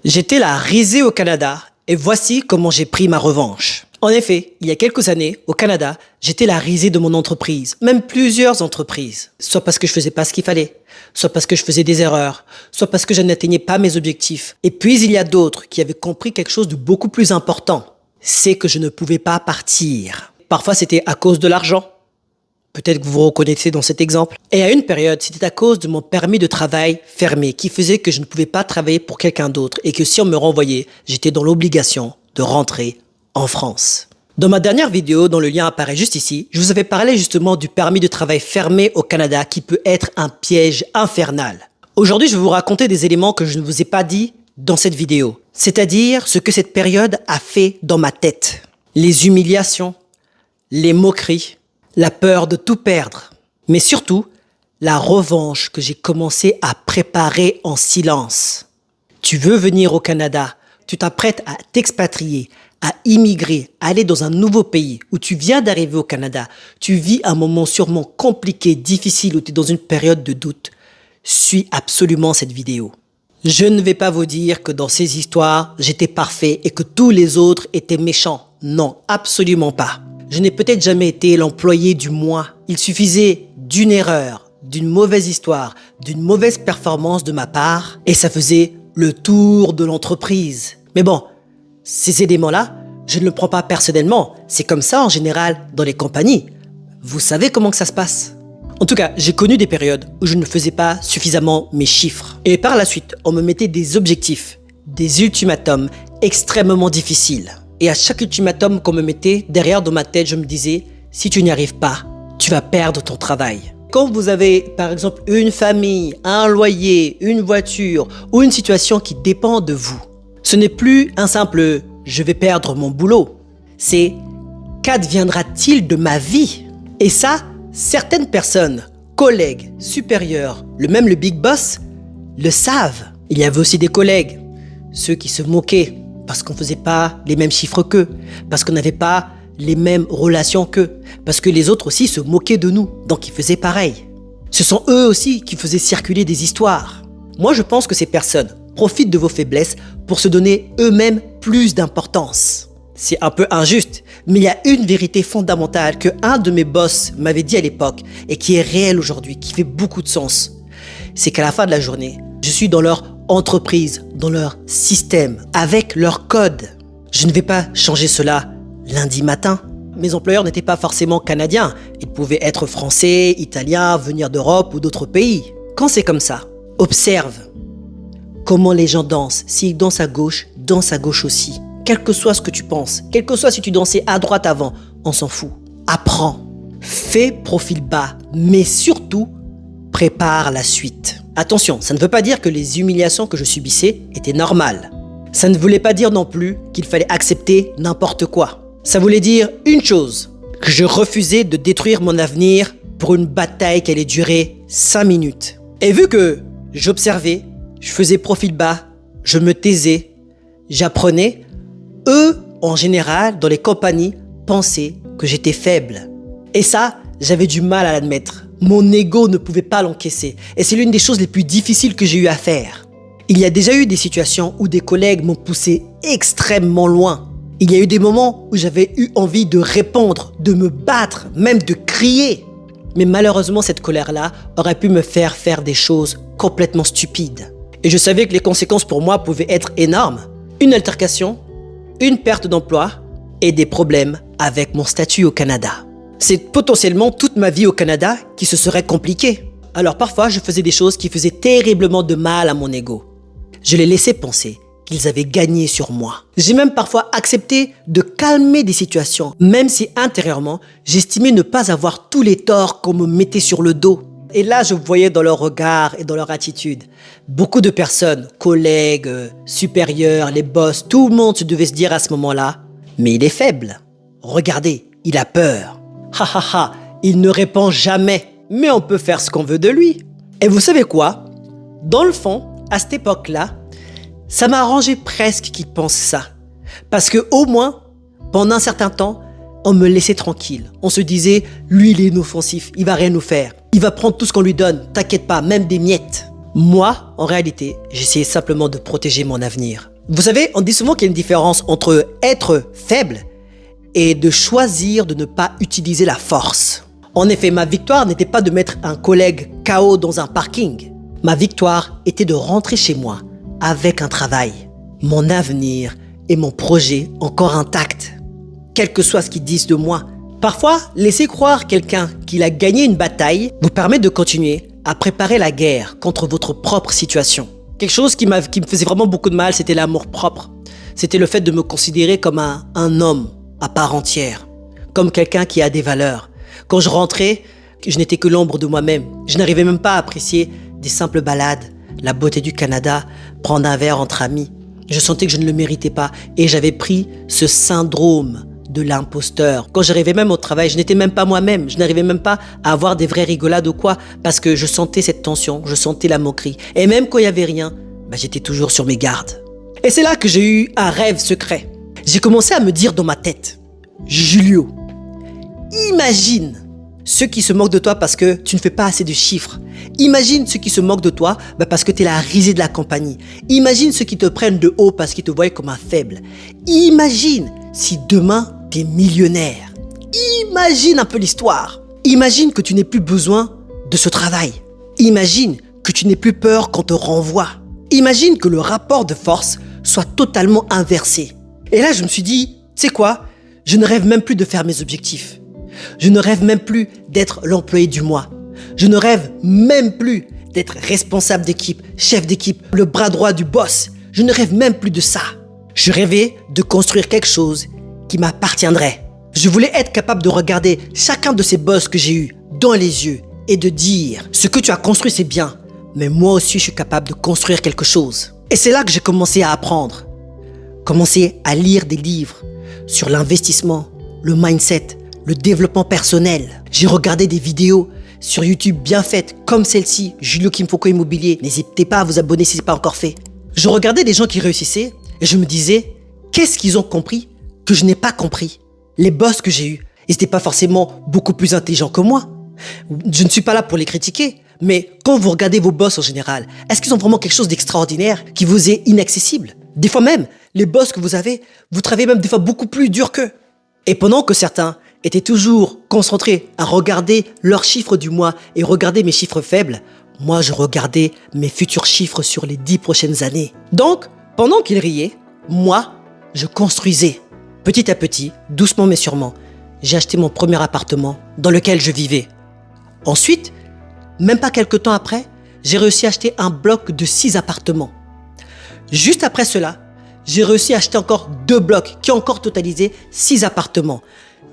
J'étais la risée au Canada et voici comment j'ai pris ma revanche. En effet, il y a quelques années, au Canada, j'étais la risée de mon entreprise, même plusieurs entreprises. Soit parce que je faisais pas ce qu'il fallait, soit parce que je faisais des erreurs, soit parce que je n'atteignais pas mes objectifs. Et puis il y a d'autres qui avaient compris quelque chose de beaucoup plus important. C'est que je ne pouvais pas partir. Parfois c'était à cause de l'argent. Peut-être que vous vous reconnaissez dans cet exemple. Et à une période, c'était à cause de mon permis de travail fermé qui faisait que je ne pouvais pas travailler pour quelqu'un d'autre et que si on me renvoyait, j'étais dans l'obligation de rentrer en France. Dans ma dernière vidéo, dont le lien apparaît juste ici, je vous avais parlé justement du permis de travail fermé au Canada qui peut être un piège infernal. Aujourd'hui, je vais vous raconter des éléments que je ne vous ai pas dit dans cette vidéo. C'est-à-dire ce que cette période a fait dans ma tête. Les humiliations, les moqueries, la peur de tout perdre, mais surtout, la revanche que j'ai commencé à préparer en silence. Tu veux venir au Canada, tu t'apprêtes à t'expatrier, à immigrer, à aller dans un nouveau pays où tu viens d'arriver au Canada, tu vis un moment sûrement compliqué, difficile, où tu es dans une période de doute. Suis absolument cette vidéo. Je ne vais pas vous dire que dans ces histoires, j'étais parfait et que tous les autres étaient méchants. Non, absolument pas. Je n'ai peut-être jamais été l'employé du mois. Il suffisait d'une erreur, d'une mauvaise histoire, d'une mauvaise performance de ma part et ça faisait le tour de l'entreprise. Mais bon, ces éléments-là, je ne le prends pas personnellement. C'est comme ça en général dans les compagnies. Vous savez comment que ça se passe. En tout cas, j'ai connu des périodes où je ne faisais pas suffisamment mes chiffres. Et par la suite, on me mettait des objectifs, des ultimatums extrêmement difficiles. Et à chaque ultimatum qu'on me mettait, derrière dans ma tête, je me disais, si tu n'y arrives pas, tu vas perdre ton travail. Quand vous avez, par exemple, une famille, un loyer, une voiture ou une situation qui dépend de vous, ce n'est plus un simple « je vais perdre mon boulot ». C'est « qu'adviendra-t-il de ma vie ?» Et ça, certaines personnes, collègues, supérieurs, même le big boss, le savent. Il y avait aussi des collègues, ceux qui se moquaient, parce qu'on ne faisait pas les mêmes chiffres qu'eux, parce qu'on n'avait pas les mêmes relations qu'eux, parce que les autres aussi se moquaient de nous, donc ils faisaient pareil. Ce sont eux aussi qui faisaient circuler des histoires. Moi, je pense que ces personnes profitent de vos faiblesses pour se donner eux-mêmes plus d'importance. C'est un peu injuste, mais il y a une vérité fondamentale que un de mes boss m'avait dit à l'époque et qui est réelle aujourd'hui, qui fait beaucoup de sens. C'est qu'à la fin de la journée, je suis dans leur entreprise, dans leur système, avec leur code. Je ne vais pas changer cela lundi matin. Mes employeurs n'étaient pas forcément canadiens. Ils pouvaient être français, italiens, venir d'Europe ou d'autres pays. Quand c'est comme ça, observe comment les gens dansent. S'ils dansent à gauche, danse à gauche aussi. Quel que soit ce que tu penses, quel que soit si tu dansais à droite avant, on s'en fout. Apprends, fais profil bas, mais surtout, prépare la suite. Attention, ça ne veut pas dire que les humiliations que je subissais étaient normales. Ça ne voulait pas dire non plus qu'il fallait accepter n'importe quoi. Ça voulait dire une chose, que je refusais de détruire mon avenir pour une bataille qui allait durer 5 minutes. Et vu que j'observais, je faisais profil bas, je me taisais, j'apprenais, eux, en général, dans les compagnies, pensaient que j'étais faible. Et ça, j'avais du mal à l'admettre. Mon ego ne pouvait pas l'encaisser. Et c'est l'une des choses les plus difficiles que j'ai eu à faire. Il y a déjà eu des situations où des collègues m'ont poussé extrêmement loin. Il y a eu des moments où j'avais eu envie de répondre, de me battre, même de crier. Mais malheureusement, cette colère-là aurait pu me faire faire des choses complètement stupides. Et je savais que les conséquences pour moi pouvaient être énormes. Une altercation, une perte d'emploi et des problèmes avec mon statut au Canada. C'est potentiellement toute ma vie au Canada qui se serait compliquée. Alors parfois, je faisais des choses qui faisaient terriblement de mal à mon ego. Je les laissais penser qu'ils avaient gagné sur moi. J'ai même parfois accepté de calmer des situations, même si intérieurement, j'estimais ne pas avoir tous les torts qu'on me mettait sur le dos. Et là, je voyais dans leur regard et dans leur attitude, beaucoup de personnes, collègues, supérieurs, les boss, tout le monde devait se dire à ce moment-là, mais il est faible. Regardez, il a peur. Ha ha ha, il ne répond jamais, mais on peut faire ce qu'on veut de lui. Et vous savez quoi? Dans le fond, à cette époque-là, ça m'arrangeait presque qu'il pense ça. Parce que au moins, pendant un certain temps, on me laissait tranquille. On se disait, lui il est inoffensif, il va rien nous faire. Il va prendre tout ce qu'on lui donne, t'inquiète pas, même des miettes. Moi, en réalité, j'essayais simplement de protéger mon avenir. Vous savez, on dit souvent qu'il y a une différence entre être faible et de choisir de ne pas utiliser la force. En effet, ma victoire n'était pas de mettre un collègue KO dans un parking. Ma victoire était de rentrer chez moi avec un travail, mon avenir et mon projet encore intacts. Quel que soit ce qu'ils disent de moi. Parfois, laisser croire quelqu'un qu'il a gagné une bataille vous permet de continuer à préparer la guerre contre votre propre situation. Quelque chose qui me faisait vraiment beaucoup de mal, c'était l'amour-propre. C'était le fait de me considérer comme un homme à part entière, comme quelqu'un qui a des valeurs. Quand je rentrais, je n'étais que l'ombre de moi-même. Je n'arrivais même pas à apprécier des simples balades, la beauté du Canada, prendre un verre entre amis. Je sentais que je ne le méritais pas et j'avais pris ce syndrome de l'imposteur. Quand j'arrivais même au travail, je n'étais même pas moi-même. Je n'arrivais même pas à avoir des vraies rigolades ou quoi parce que je sentais cette tension, je sentais la moquerie. Et même quand il n'y avait rien, j'étais toujours sur mes gardes. Et c'est là que j'ai eu un rêve secret. J'ai commencé à me dire dans ma tête, Julio, imagine ceux qui se moquent de toi parce que tu ne fais pas assez de chiffres. Imagine ceux qui se moquent de toi parce que tu es la risée de la compagnie. Imagine ceux qui te prennent de haut parce qu'ils te voient comme un faible. Imagine si demain tu es millionnaire. Imagine un peu l'histoire. Imagine que tu n'aies plus besoin de ce travail. Imagine que tu n'aies plus peur qu'on te renvoie. Imagine que le rapport de force soit totalement inversé. Et là, je me suis dit, tu sais quoi? Je ne rêve même plus de faire mes objectifs. Je ne rêve même plus d'être l'employé du mois. Je ne rêve même plus d'être responsable d'équipe, chef d'équipe, le bras droit du boss. Je ne rêve même plus de ça. Je rêvais de construire quelque chose qui m'appartiendrait. Je voulais être capable de regarder chacun de ces boss que j'ai eus dans les yeux et de dire « Ce que tu as construit, c'est bien, mais moi aussi, je suis capable de construire quelque chose. » Et c'est là que j'ai commencé à apprendre. Commencer à lire des livres sur l'investissement, le mindset, le développement personnel. J'ai regardé des vidéos sur YouTube bien faites, comme celle-ci, Julio Kimfoko Immobilier. N'hésitez pas à vous abonner si ce n'est pas encore fait. Je regardais des gens qui réussissaient et je me disais, qu'est-ce qu'ils ont compris que je n'ai pas compris? Les boss que j'ai eus, ils n'étaient pas forcément beaucoup plus intelligents que moi. Je ne suis pas là pour les critiquer, mais quand vous regardez vos boss en général, est-ce qu'ils ont vraiment quelque chose d'extraordinaire qui vous est inaccessible? Des fois même, les boss que vous avez, vous travaillez même des fois beaucoup plus dur qu'eux. Et pendant que certains étaient toujours concentrés à regarder leurs chiffres du mois et regarder mes chiffres faibles, moi je regardais mes futurs chiffres sur les 10 prochaines années. Donc, pendant qu'ils riaient, moi, je construisais. Petit à petit, doucement mais sûrement, j'ai acheté mon premier appartement dans lequel je vivais. Ensuite, même pas quelques temps après, j'ai réussi à acheter un bloc de 6 appartements. Juste après cela, j'ai réussi à acheter encore 2 blocs qui ont encore totalisé 6 appartements.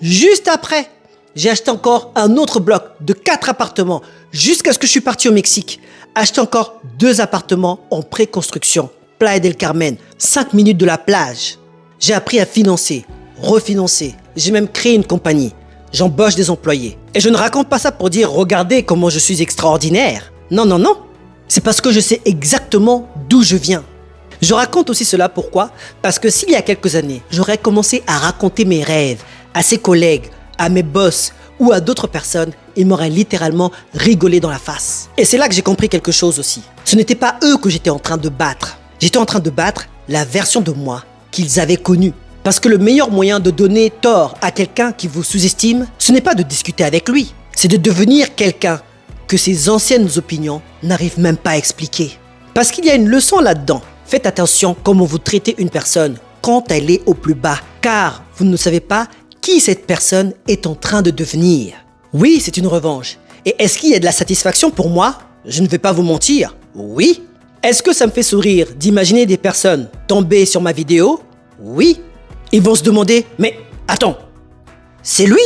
Juste après, j'ai acheté encore un autre bloc de 4 appartements jusqu'à ce que je suis parti au Mexique. Acheter encore 2 appartements en pré-construction. Playa del Carmen, 5 minutes de la plage. J'ai appris à financer, refinancer. J'ai même créé une compagnie. J'embauche des employés. Et je ne raconte pas ça pour dire « Regardez comment je suis extraordinaire ». Non, non, non. C'est parce que je sais exactement d'où je viens. Je raconte aussi cela pourquoi? Parce que s'il y a quelques années, j'aurais commencé à raconter mes rêves à ses collègues, à mes boss ou à d'autres personnes, ils m'auraient littéralement rigolé dans la face. Et c'est là que j'ai compris quelque chose aussi. Ce n'était pas eux que j'étais en train de battre. J'étais en train de battre la version de moi qu'ils avaient connue. Parce que le meilleur moyen de donner tort à quelqu'un qui vous sous-estime, ce n'est pas de discuter avec lui, c'est de devenir quelqu'un que ses anciennes opinions n'arrivent même pas à expliquer. Parce qu'il y a une leçon là-dedans. Faites attention comment vous traitez une personne quand elle est au plus bas, car vous ne savez pas qui cette personne est en train de devenir. Oui, c'est une revanche. Et est-ce qu'il y a de la satisfaction pour moi? Je ne vais pas vous mentir. Oui. Est-ce que ça me fait sourire d'imaginer des personnes tomber sur ma vidéo? Oui. Ils vont se demander, mais attends, c'est lui?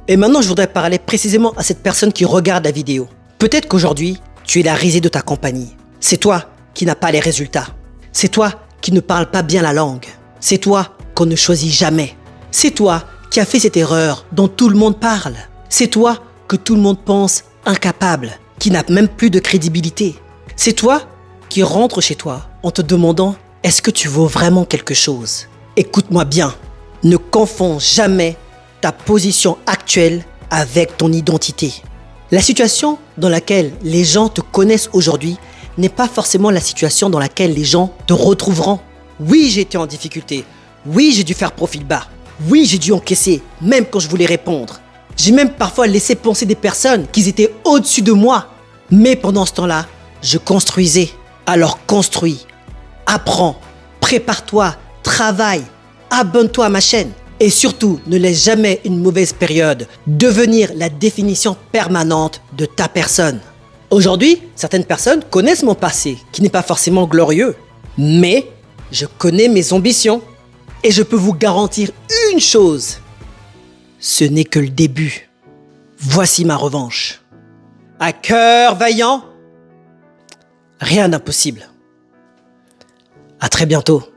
Et maintenant, je voudrais parler précisément à cette personne qui regarde la vidéo. Peut-être qu'aujourd'hui, tu es la risée de ta compagnie. C'est toi qui n'as pas les résultats. C'est toi qui ne parles pas bien la langue. C'est toi qu'on ne choisit jamais. C'est toi qui as fait cette erreur dont tout le monde parle. C'est toi que tout le monde pense incapable, qui n'a même plus de crédibilité. C'est toi qui rentres chez toi en te demandant « Est-ce que tu vaux vraiment quelque chose ?» Écoute-moi bien, ne confonds jamais ta position actuelle avec ton identité. La situation dans laquelle les gens te connaissent aujourd'hui n'est pas forcément la situation dans laquelle les gens te retrouveront. Oui, j'ai été en difficulté. Oui, j'ai dû faire profil bas. Oui, j'ai dû encaisser, même quand je voulais répondre. J'ai même parfois laissé penser des personnes qu'ils étaient au-dessus de moi. Mais pendant ce temps-là, je construisais. Alors construis, apprends, prépare-toi, travaille, abonne-toi à ma chaîne. Et surtout, ne laisse jamais une mauvaise période devenir la définition permanente de ta personne. Aujourd'hui, certaines personnes connaissent mon passé, qui n'est pas forcément glorieux. Mais je connais mes ambitions. Et je peux vous garantir une chose. Ce n'est que le début. Voici ma revanche. À cœur vaillant, rien d'impossible. À très bientôt.